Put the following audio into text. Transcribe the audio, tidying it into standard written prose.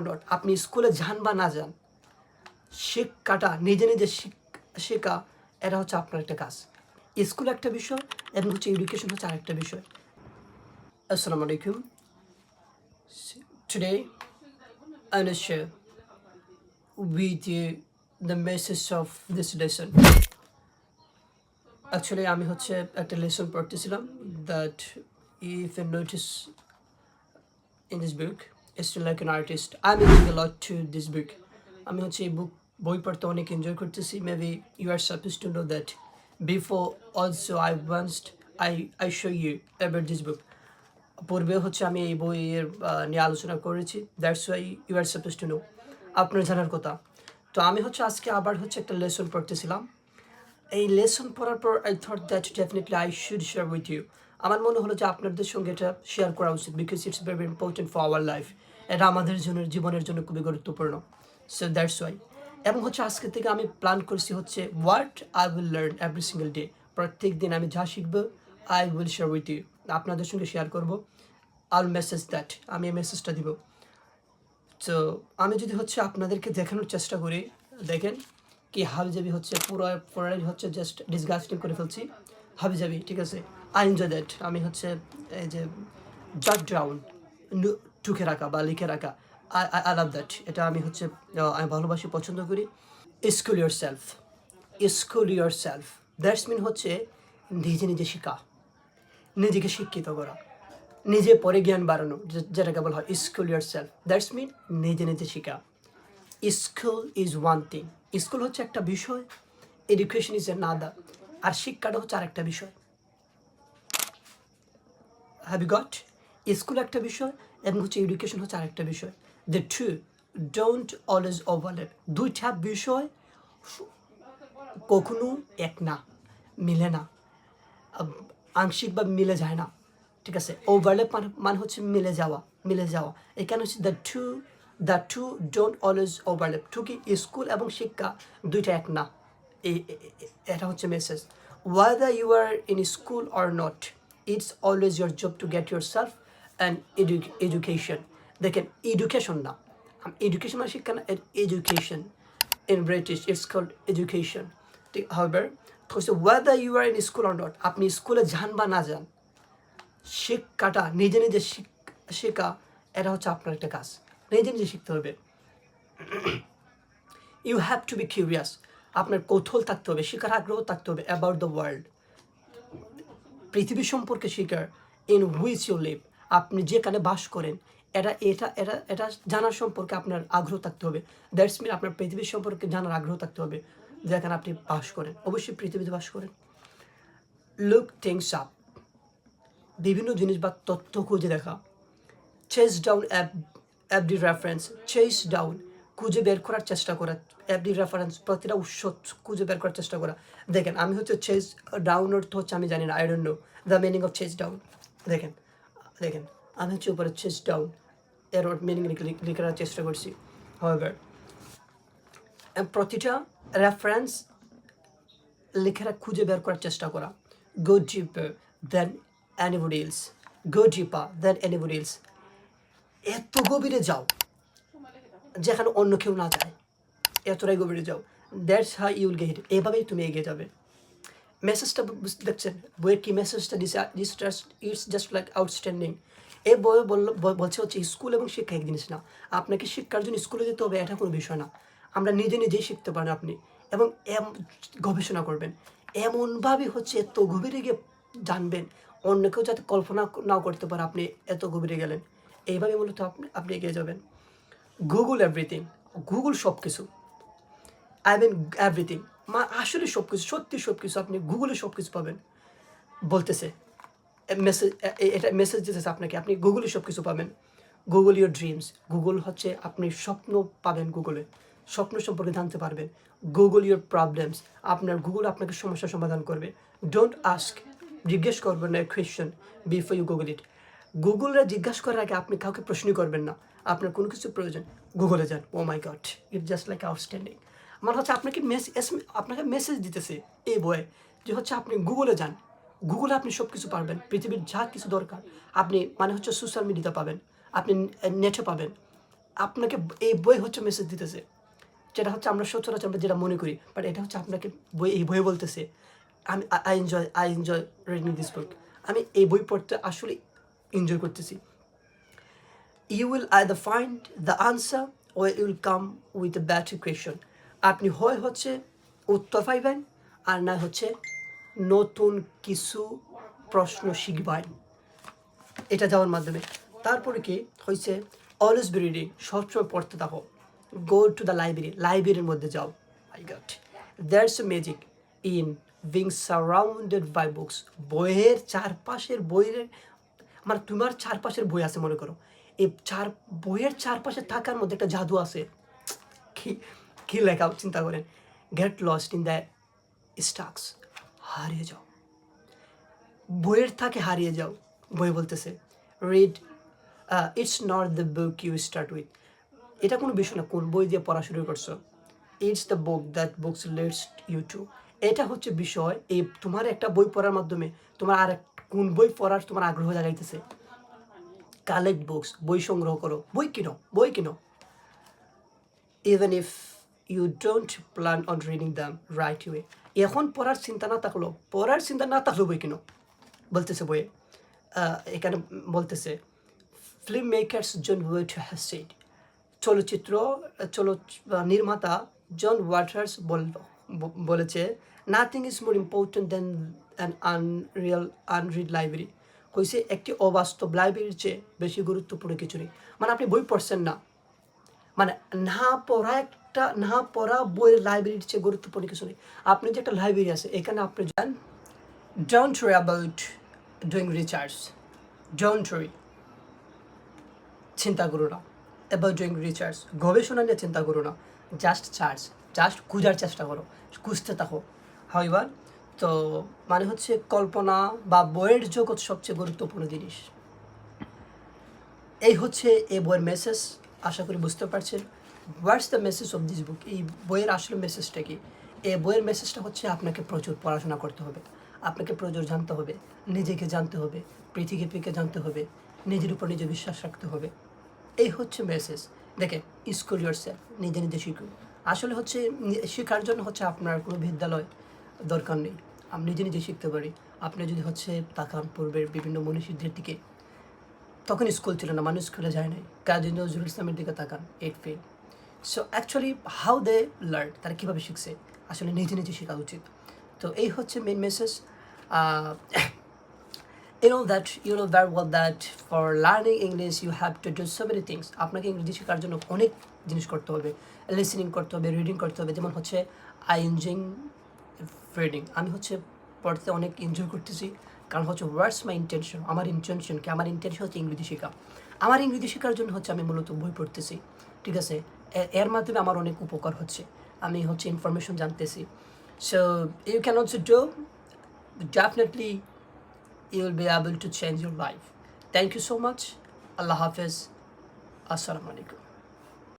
Not, আপনি স্কুলে যান বা না যান, শিক্ষাটা নিজে নিজে শেখা এটা হচ্ছে আপনার একটা কাজ। স্কুল একটা বিষয় এবং হচ্ছে এডুকেশন হচ্ছে আরেকটা বিষয়। আসসালামু আলাইকুম। Today I will share with you the message of this lesson. Actually আমি হচ্ছে একটা lesson পড়তেছিলাম, that if you notice in this book, still like an artist, I'm enjoying a lot to this book. আমি হচ্ছে এই বই পড়তে অনেক enjoy করতেছি। Maybe you are supposed to know that before also I show you about this book. পূর্বে হচ্ছে আমি এই বইয়ের নিয়ে আলোচনা করেছি, that's why you are suppose to know, আপনার জানার কথা। তো আমি হচ্ছে আজকে আবার হচ্ছে একটা লেসন পড়তেছিলাম। এই লেসন পড়ার পর I thought that definitely I should share with you. আমার মনে হলো যে আপনাদের সঙ্গে এটা শেয়ার করা উচিত, because it's very important for our life. এটা আমাদের জন্য, জীবনের জন্য খুবই গুরুত্বপূর্ণ। So that's why. এবং হচ্ছে আজকে থেকে আমি প্ল্যান করছি হচ্ছে what I will learn every single day. প্রত্যেক দিন আমি যা শিখবো I will share with you, আপনাদের সঙ্গে শেয়ার করবো। আল মেসেজ দ্যাট, আমি এই মেসেজটা দিব। তো আমি যদি হচ্ছে আপনাদেরকে দেখানোর চেষ্টা করি, দেখেন কি হাবিজাবি হচ্ছে, পুরোটাই হচ্ছে জাস্ট ডিসগাস্টিং করে ফেলছি, হাবিজাবি, ঠিক আছে। I enjoy that. আমি হচ্ছে এই যে জট ডাউন, টুকে রাখা বা লিখে রাখা, আই লাভ দ্যাট। এটা আমি হচ্ছে আমি ভালোবাসি, পছন্দ করি। School yourself, school yourself that's mean হচ্ছে নিজে নিজে শেখা, নিজেকে শিক্ষিত করা, নিজে পরে জ্ঞান বাড়ানো, যেটাকে বলা হয় school yourself. That's mean নিজে নিজে শেখা। School is one thing, school হচ্ছে একটা বিষয়, এডুকেশন ইজ অ্যানাদার, আর শিক্ষাটা হচ্ছে আরেকটা বিষয়। Have you got? স্কুল একটা বিষয় এবং হচ্ছে এডুকেশন হচ্ছে আরেকটা বিষয়। The two don't always overlap. দুইটা বিষয় কখনো এক না, মিলে না, আংশিকভাবে মিলে যায় না, ঠিক আছে। ওভারল্যাপ মানে হচ্ছে মিলে যাওয়া। এখানে হচ্ছে the two don't always overlap. ঠিকই স্কুল এবং শিক্ষা দুইটা এক না, এটা হচ্ছে message. Whether you are in school or not, it's always your job to get yourself and education. দেখেন, এডুকেশন না, এডুকেশন মানে শিক্ষা না, education in British it's called education. However, whether you are in school or not, আপনি স্কুলে যান বা না যান, শিক্ষাটা নিজে নিজে শেখা এটা হচ্ছে আপনার একটা কাজ। নিজে নিজে শিখতে হবে। You have to be curious, আপনার কৌতূহল থাকতে হবে, শেখার আগ্রহ থাকতে হবে অ্যাবাউট দ্য ওয়ার্ল্ড, পৃথিবী সম্পর্কে শেখার, ইন হুইচ ইউ লিভ, আপনি যেখানে বাস করেন, এটা জানার সম্পর্কে আপনার আগ্রহ থাকতে হবে। দ্যাটস মিন আপনার পৃথিবীর সম্পর্কে জানার আগ্রহ থাকতে হবে, যেখানে আপনি বাস করেন, অবশ্যই পৃথিবীতে বাস করেন। লুক থিংস আপ, বিভিন্ন জিনিস বা তথ্য খুঁজে দেখা। Chase down every reference, chase down খুঁজে বের করার চেষ্টা করা, এভরি রেফারেন্স প্রতিটা উৎস খুঁজে বের করার চেষ্টা করা। দেখেন, আমি হচ্ছে চেস ডাউন অর্থ হচ্ছে আমি জানি না, I don't know the meaning of chase down. দেখেন আমি হচ্ছে উপরে চেস ডাউন এর মিনিং লিখার চেষ্টা করছি। হাউএভার, প্রতিটা রেফারেন্স লেখাটা খুঁজে বের করার চেষ্টা করা। গো ডিপার দেন এনিবডি এলস, গো ডিপার দেন এনিবডি এলস, এত গভীরে যাও যেখানে অন্য কেউ না যায়, এতটাই গভীরে যাও। That's how you will get it. এভাবেই তুমি এগিয়ে যাবে। মেসেজটা দেখছেন, বইয়ের কি মেসেজটা দিছে, ইটস জাস্ট লাইক আউটস্ট্যান্ডিং। এই বই বলছে হচ্ছে স্কুল এবং শিক্ষা এক জিনিস না। আপনাকে শিক্ষার জন্য স্কুলে যেতে হবে এটা কোনো বিষয় না, আমরা নিজে নিজেই শিখতে পারেন আপনি, এবং গবেষণা করবেন এমনভাবে হচ্ছে এত গভীরে গিয়ে জানবেন, অন্য কেউ যাতে কল্পনা নাও করতে পারে আপনি এত গভীরে গেলেন। এইভাবে মূলত আপনি এগিয়ে যাবেন। গুগল এভরিথিং, গুগল সব কিছু, আই মিন এভরিথিং, আসলে সব কিছু, সত্যি সব কিছু, আপনি গুগলে সব কিছু পাবেন বলতেছে। মেসেজ, এটা মেসেজ দিতেছে আপনাকে, আপনি গুগলে সব কিছু পাবেন। গুগল ইয়োর ড্রিমস, গুগল হচ্ছে আপনি স্বপ্ন পাবেন, গুগলে স্বপ্ন সম্পর্কে জানতে পারবেন। গুগল ইয়োর প্রবলেমস, আপনার গুগল আপনাকে সমস্যার সমাধান করবে। ডোন্ট আস্ক, জিজ্ঞেস করবেন না কোয়েশ্চেন বিফোর ইউ গুগল ইট। গুগলে জিজ্ঞাসা করার আগে আপনি কাউকে প্রশ্নই করবেন না। আপনার কোনো কিছু প্রয়োজন, গুগলে যান। Oh my god, it just like outstanding. মানে হচ্ছে আপনাকে মেসেজ দিতেছে এই বইয়ে যে হচ্ছে আপনি গুগলে যান, গুগলে আপনি সব কিছু পারবেন, পৃথিবীর যা কিছু দরকার আপনি, মানে হচ্ছে সোশ্যাল মিডিয়াতে পাবেন, আপনি নেটে পাবেন, আপনাকে এই বই হচ্ছে মেসেজ দিতেছে, যেটা হচ্ছে আমরা সচরাচর আমরা যেটা মনে করি, বাট এটা হচ্ছে আপনাকে এই বই বলতেছে আমি I enjoy reading this book, আমি এই বই পড়তে আসলে এনজয় করতেছি। You will either find the answer or you will come with a better question. আপনি হয় হচ্ছে উত্তর পাইবেন, আর না হচ্ছে নতুন কিছু প্রশ্ন শিখবেন এটা যাওয়ার মাধ্যমে। তারপরে কি হয়েছে, অলওয়েজ বি রিডিং, সবসময় পড়তে থাকো। গো টু দ্য লাইব্রেরি, লাইব্রেরির মধ্যে যাও। I got there's a magic in being surrounded buy books. বইয়ের চারপাশের বইয়ের মানে তোমার চারপাশের বই আছে মনে করো, এই বইয়ের চারপাশে থাকার মধ্যে একটা জাদু আছে। কি কি লেখা চিন্তা করেন, get lost in the stacks, হারিয়ে যাও, বইয়ের থাকে হারিয়ে যাও। বই বলতেছে read, it's not the book you start with, এটা কোনো বিষয় না কোন বই দিয়ে পড়া শুরু করছো, it's the book that books leads you to, এটা হচ্ছে বিষয়। এই তোমার একটা বই পড়ার মাধ্যমে তোমার আর কোন বই পড়ার তোমার আগ্রহ জাগাইতেছে। কালেক্ট বুকস, বই সংগ্রহ করো, বই কিনো, বই কিনো। Even if you don't plan on reading them right away, এখন পড়ার চিন্তা না থাকলো, বই কিনো বলতেছে বইয়ে। এখানে বলতেছে film makers John Watt has said, চলচ্চিত্র নির্মাতা জন ওয়াটার্স বলেছে nothing is more important than an unread library. কইছে একটি অবাস্তব লাইব্রেরির চেয়ে বেশি গুরুত্বপূর্ণ কিছু নেই। মানে আপনি বই পড়ছেন না, মানে না পড়া বইয়ের লাইব্রেরির চেয়ে গুরুত্বপূর্ণ কিছু নেই। আপনি যে একটা লাইব্রেরি আছে এখানে আপনি যান, don't worry about doing research, don't worry, চিন্তা করো না অ্যাবাউট ডুইং রিসার্চ, গবেষণা নিয়ে চিন্তা করো না, জাস্ট খুঁজার চেষ্টা করো, খুঁজতে থাকো। হাউএভার, তো মানে হচ্ছে কল্পনা বা বইয়ের জগৎ সবচেয়ে গুরুত্বপূর্ণ জিনিস। এই হচ্ছে এই বইয়ের মেসেজ, আশা করি বুঝতে পারছেন। What's the message of this book, এই বইয়ের আসলে মেসেজটা কি? এই বইয়ের মেসেজটা হচ্ছে আপনাকে প্রচুর পড়াশোনা করতে হবে, আপনাকে প্রচুর জানতে হবে, নিজেকে জানতে হবে, পৃথিবীকে জানতে হবে, নিজের উপর নিজে বিশ্বাস রাখতে হবে। এই হচ্ছে মেসেজ। দেখেন, স্কুল ইয়োর সেলফ, নিজে শিখুন। আসলে হচ্ছে শেখার জন্য হচ্ছে আপনার কোনো বিদ্যালয় দরকার নেই, আমি নিজে শিখতে পারি। আপনি যদি হচ্ছে তাকান পূর্বের বিভিন্ন মনীষীদের দিকে, তখন স্কুল ছিল না, মানুষ স্কুলে যায় নাই। কাজী নজরুল ইসলামের দিকে তাকান, 8 fail. So actually how they learn, তারা কীভাবে শিখছে, আসলে নিজে শেখা উচিত। তো এই হচ্ছে main message. You know very well that for learning English you have to do so many things. আপনাকে ইংরেজি শেখার জন্য অনেক জিনিস করতে হবে, লিসেনিং করতে হবে, রিডিং করতে হবে। যেমন হচ্ছে আই এনজয়িং রিডিং, আমি হচ্ছে পড়তে অনেক এনজয় করতেছি, কারণ হচ্ছে হোয়াটস মাই ইন্টেনশন, আমার ইন্টেনশন কি, আমার ইন্টেনশন হচ্ছে ইংরেজি শেখা। আমার ইংরেজি শেখার জন্য হচ্ছে আমি মূলত বই পড়তেছি, ঠিক আছে। এর মাধ্যমে আমার অনেক উপকার হচ্ছে, আমি হচ্ছে ইনফরমেশন জানতেছি। So you can also do, definitely you will be able to change your life. Thank you so much. Allah Hafiz. Assalamu alaikum.